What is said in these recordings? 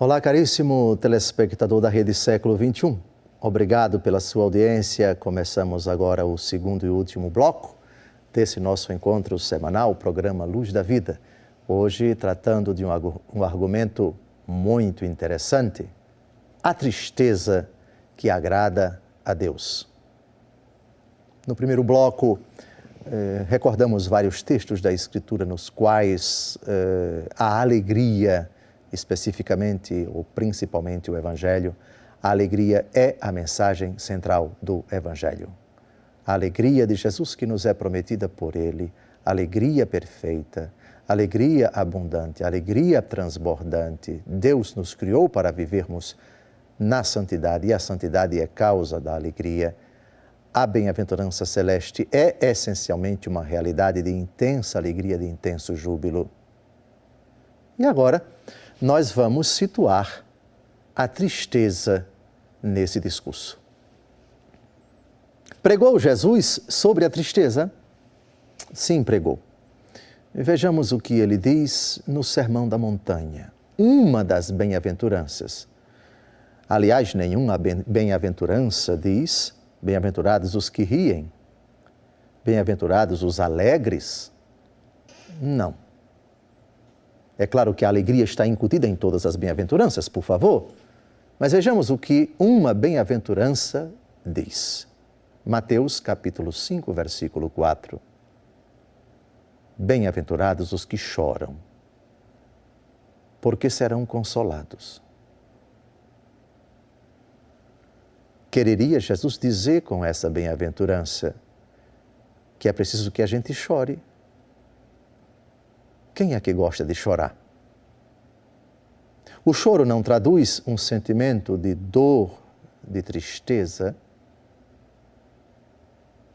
Olá, caríssimo telespectador da Rede Século XXI. Obrigado pela sua audiência. Começamos agora o segundo e último bloco desse nosso encontro semanal, o programa Luz da Vida. Hoje, tratando de um argumento muito interessante, a tristeza que agrada a Deus. No primeiro bloco, recordamos vários textos da Escritura nos quais a alegria, especificamente ou principalmente o Evangelho, a alegria é a mensagem central do Evangelho. A alegria de Jesus que nos é prometida por Ele, alegria perfeita, alegria abundante, alegria transbordante. Deus nos criou para vivermos na santidade e a santidade é causa da alegria. A bem-aventurança celeste é essencialmente uma realidade de intensa alegria, de intenso júbilo. E agora, nós vamos situar a tristeza nesse discurso. Pregou Jesus sobre a tristeza? Sim, pregou. Vejamos o que ele diz no Sermão da Montanha, uma das bem-aventuranças. Aliás, nenhuma bem-aventurança diz: bem-aventurados os que riem, bem-aventurados os alegres. Não. É claro que a alegria está incutida em todas as bem-aventuranças, por favor. Mas vejamos o que uma bem-aventurança diz. Mateus capítulo 5, versículo 4. Bem-aventurados os que choram, porque serão consolados. Quereria Jesus dizer com essa bem-aventurança que é preciso que a gente chore. Quem é que gosta de chorar? O choro não traduz um sentimento de dor, de tristeza.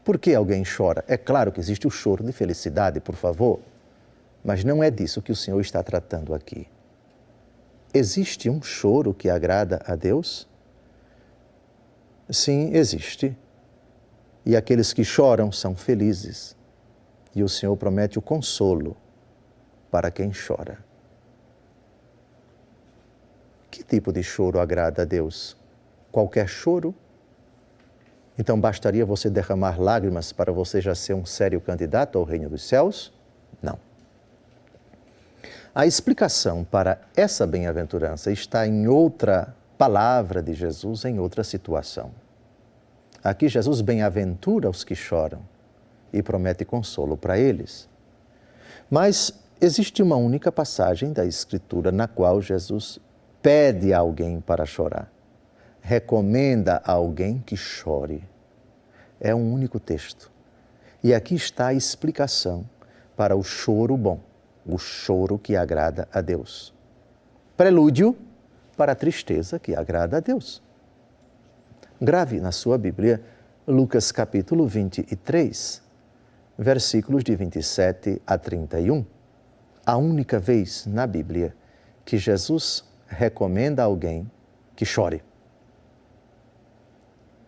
Por que alguém chora? É claro que existe o choro de felicidade, por favor, mas não é disso que o Senhor está tratando aqui. Existe um choro que agrada a Deus? Sim, existe. E aqueles que choram são felizes. E o Senhor promete o consolo para quem chora. Que tipo de choro agrada a Deus? Qualquer choro? Então bastaria você derramar lágrimas para você já ser um sério candidato ao reino dos céus? Não. A explicação para essa bem-aventurança está em outra palavra de Jesus, em outra situação. Aqui Jesus bem-aventura os que choram e promete consolo para eles. Mas existe uma única passagem da Escritura na qual Jesus pede a alguém para chorar. Recomenda a alguém que chore. É um único texto. E aqui está a explicação para o choro bom, o choro que agrada a Deus. Prelúdio para a tristeza que agrada a Deus. Grave na sua Bíblia Lucas capítulo 23, versículos de 27 a 31. A única vez na Bíblia que Jesus recomenda a alguém que chore.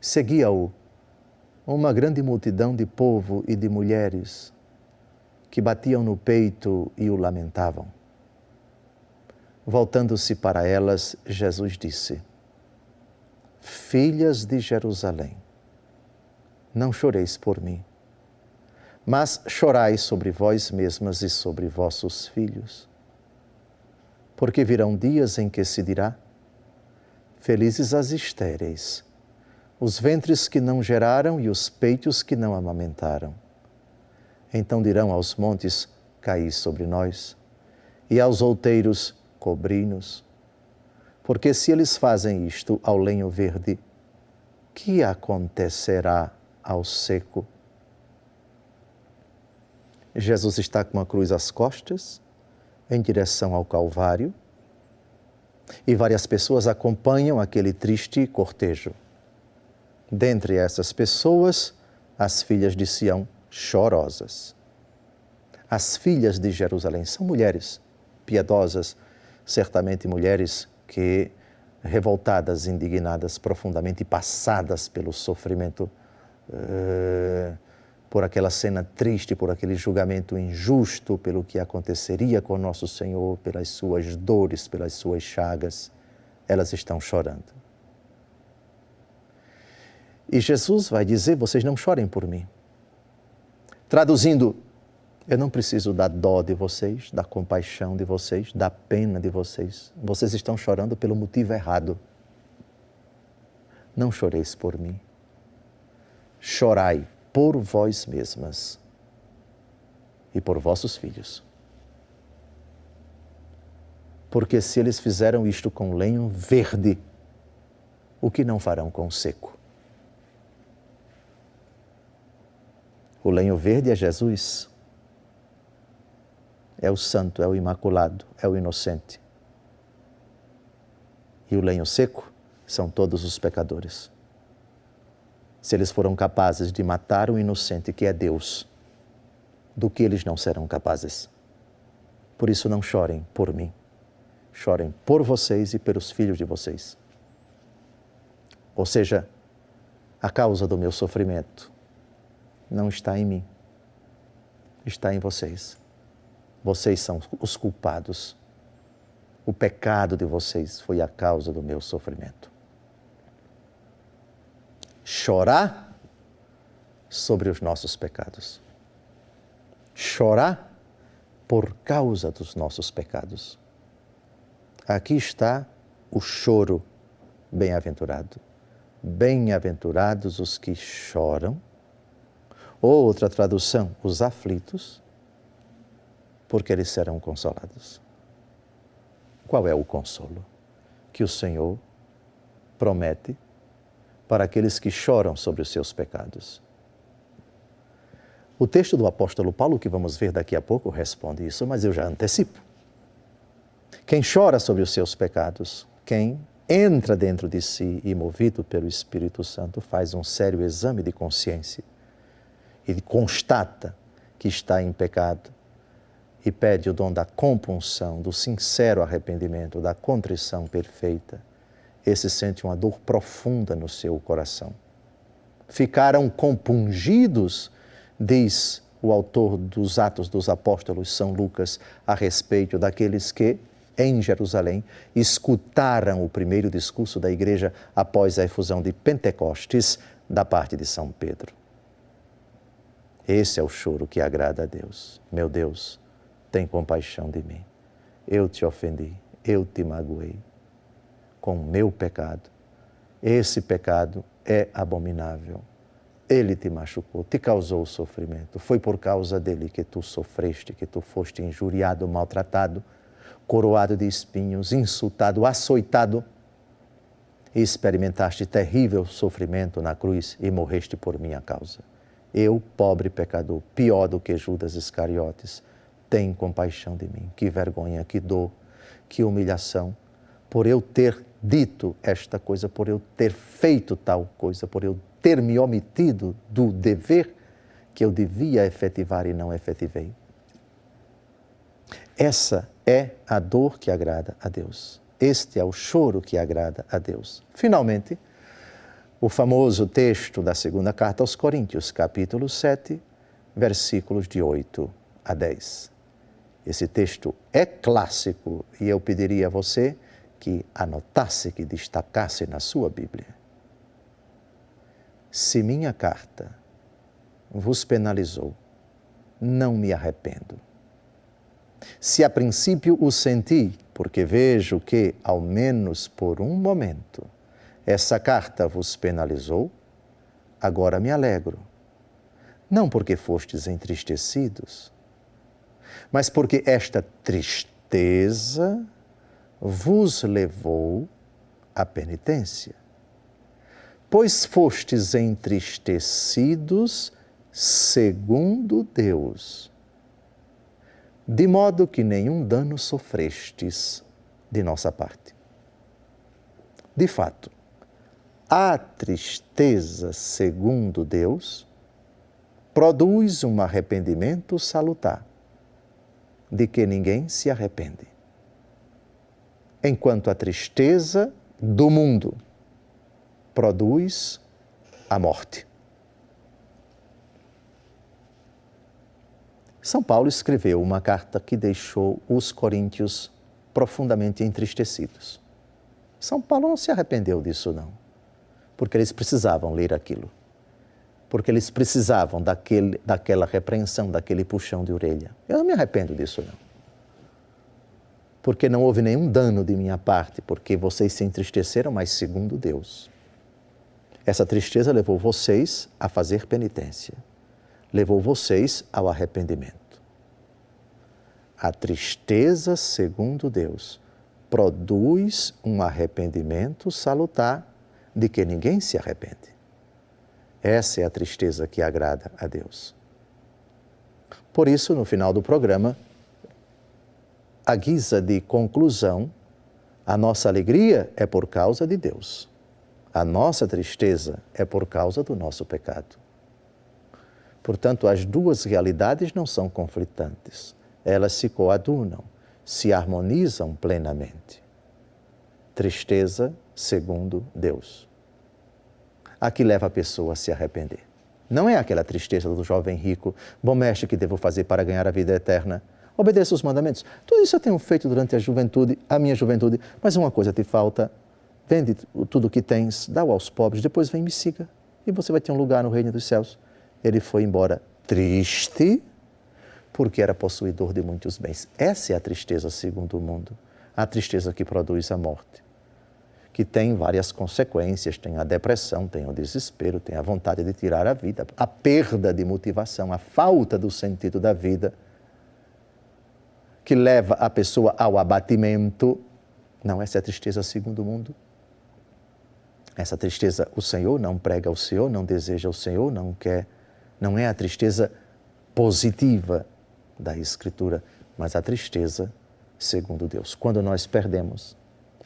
Seguia-o uma grande multidão de povo e de mulheres que batiam no peito e o lamentavam. Voltando-se para elas, Jesus disse: Filhas de Jerusalém, não choreis por mim, mas chorai sobre vós mesmas e sobre vossos filhos. Porque virão dias em que se dirá: felizes as estéreis, os ventres que não geraram e os peitos que não amamentaram. Então dirão aos montes: caí sobre nós, e aos outeiros: cobri-nos. Porque se eles fazem isto ao lenho verde, que acontecerá ao seco? Jesus está com a cruz às costas, em direção ao Calvário, e várias pessoas acompanham aquele triste cortejo. Dentre essas pessoas, as filhas de Sião chorosas. As filhas de Jerusalém são mulheres piedosas, certamente mulheres que, revoltadas, indignadas, profundamente passadas pelo sofrimento, por aquela cena triste, por aquele julgamento injusto, pelo que aconteceria com nosso Senhor, pelas suas dores, pelas suas chagas. elas estão chorando. E Jesus vai dizer, vocês não chorem por mim. Traduzindo, eu não preciso da dó de vocês, da compaixão de vocês, da pena de vocês. Vocês estão chorando pelo motivo errado. Não choreis por mim. Chorai por vós mesmas e por vossos filhos. Porque se eles fizeram isto com lenho verde, o que não farão com o seco? O lenho verde é Jesus. É o santo, é o imaculado, é o inocente. E o lenho seco são todos os pecadores. Se eles foram capazes de matar o inocente, que é Deus, do que eles não serão capazes? Por isso não chorem por mim. Chorem por vocês e pelos filhos de vocês. Ou seja, a causa do meu sofrimento não está em mim, está em vocês. Vocês são os culpados. O pecado de vocês foi a causa do meu sofrimento. Chorar sobre os nossos pecados. Chorar por causa dos nossos pecados. Aqui está o choro bem-aventurado. Bem-aventurados os que choram. Ou outra tradução, os aflitos, porque eles serão consolados. Qual é o consolo que o Senhor promete para aqueles que choram sobre os seus pecados? O texto do apóstolo Paulo, que vamos ver daqui a pouco, responde isso, mas eu já antecipo. Quem chora sobre os seus pecados, quem entra dentro de si e, movido pelo Espírito Santo, faz um sério exame de consciência e constata que está em pecado e pede o dom da compunção, do sincero arrependimento, da contrição perfeita, esse sente uma dor profunda no seu coração. Ficaram compungidos, diz o autor dos Atos dos Apóstolos, São Lucas, a respeito daqueles que, em Jerusalém, escutaram o primeiro discurso da igreja após a efusão de Pentecostes da parte de São Pedro. Esse é o choro que agrada a Deus. Meu Deus, tem compaixão de mim. Eu te ofendi, eu te magoei com o meu pecado. Esse pecado é abominável. Ele te machucou, te causou sofrimento. Foi por causa dele que tu sofreste, que tu foste injuriado, maltratado, coroado de espinhos, insultado, açoitado e experimentaste terrível sofrimento na cruz e morreste por minha causa. Eu, pobre pecador, pior do que Judas Iscariotes, tem compaixão de mim. Que vergonha, que dor, que humilhação, por eu ter dito esta coisa, por eu ter feito tal coisa, por eu ter me omitido do dever que eu devia efetivar e não efetivei. Essa é a dor que agrada a Deus. Este é o choro que agrada a Deus. Finalmente, o famoso texto da segunda carta aos Coríntios, capítulo 7, versículos de 8 a 10. Esse texto é clássico e eu pediria a você que anotasse, que destacasse na sua Bíblia. Se minha carta vos penalizou, não me arrependo. Se a princípio o senti, porque vejo que, ao menos por um momento, essa carta vos penalizou, agora me alegro. Não porque fostes entristecidos, mas porque esta tristeza vos levou à penitência. Pois fostes entristecidos segundo Deus, de modo que nenhum dano sofrestes de nossa parte. De fato, a tristeza segundo Deus produz um arrependimento salutar, de que ninguém se arrepende. Enquanto a tristeza do mundo produz a morte. São Paulo escreveu uma carta que deixou os coríntios profundamente entristecidos. São Paulo não se arrependeu disso, não. Porque eles precisavam ler aquilo. Porque eles precisavam daquela repreensão, daquele puxão de orelha. Eu não me arrependo disso, não. Porque não houve nenhum dano de minha parte, porque vocês se entristeceram, mas segundo Deus. Essa tristeza levou vocês a fazer penitência. Levou vocês ao arrependimento. A tristeza, segundo Deus, produz um arrependimento salutar de que ninguém se arrepende. Essa é a tristeza que agrada a Deus. Por isso, no final do programa, à guisa de conclusão, a nossa alegria é por causa de Deus. A nossa tristeza é por causa do nosso pecado. Portanto, as duas realidades não são conflitantes. Elas se coadunam, se harmonizam plenamente. Tristeza segundo Deus. A que leva a pessoa a se arrepender. Não é aquela tristeza do jovem rico, bom mestre, que devo fazer para ganhar a vida eterna? Obedeça os mandamentos. Tudo isso eu tenho feito durante a minha juventude, mas uma coisa te falta. Vende tudo o que tens, dá-o aos pobres, depois vem e me siga. E você vai ter um lugar no reino dos céus. Ele foi embora triste, porque era possuidor de muitos bens. Essa é a tristeza segundo o mundo. A tristeza que produz a morte. Que tem várias consequências, tem a depressão, tem o desespero, tem a vontade de tirar a vida, a perda de motivação, a falta do sentido da vida, que leva a pessoa ao abatimento. Não, essa é a tristeza segundo o mundo. Essa tristeza o Senhor não prega ao Senhor, não deseja o Senhor, não quer. Não é a tristeza positiva da Escritura, mas a tristeza segundo Deus. Quando nós perdemos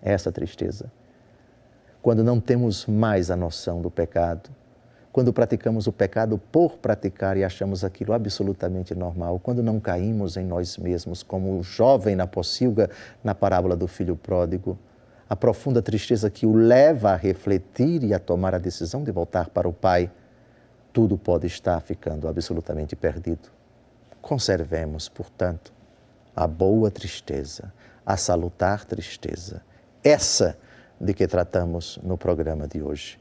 essa tristeza, quando não temos mais a noção do pecado, quando praticamos o pecado por praticar e achamos aquilo absolutamente normal, quando não caímos em nós mesmos, como o jovem na pocilga na parábola do filho pródigo, a profunda tristeza que o leva a refletir e a tomar a decisão de voltar para o Pai, tudo pode estar ficando absolutamente perdido. Conservemos, portanto, a boa tristeza, a salutar tristeza, essa de que tratamos no programa de hoje.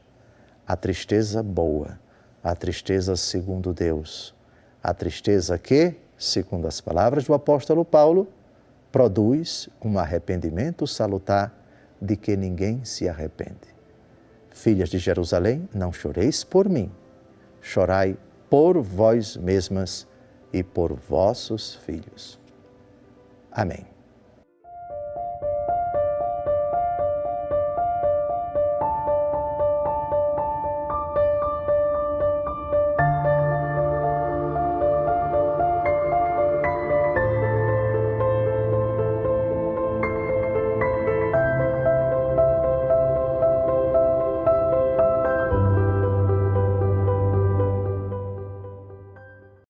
A tristeza boa, a tristeza segundo Deus, a tristeza que, segundo as palavras do apóstolo Paulo, produz um arrependimento salutar de que ninguém se arrepende. Filhas de Jerusalém, não choreis por mim, chorai por vós mesmas e por vossos filhos. Amém.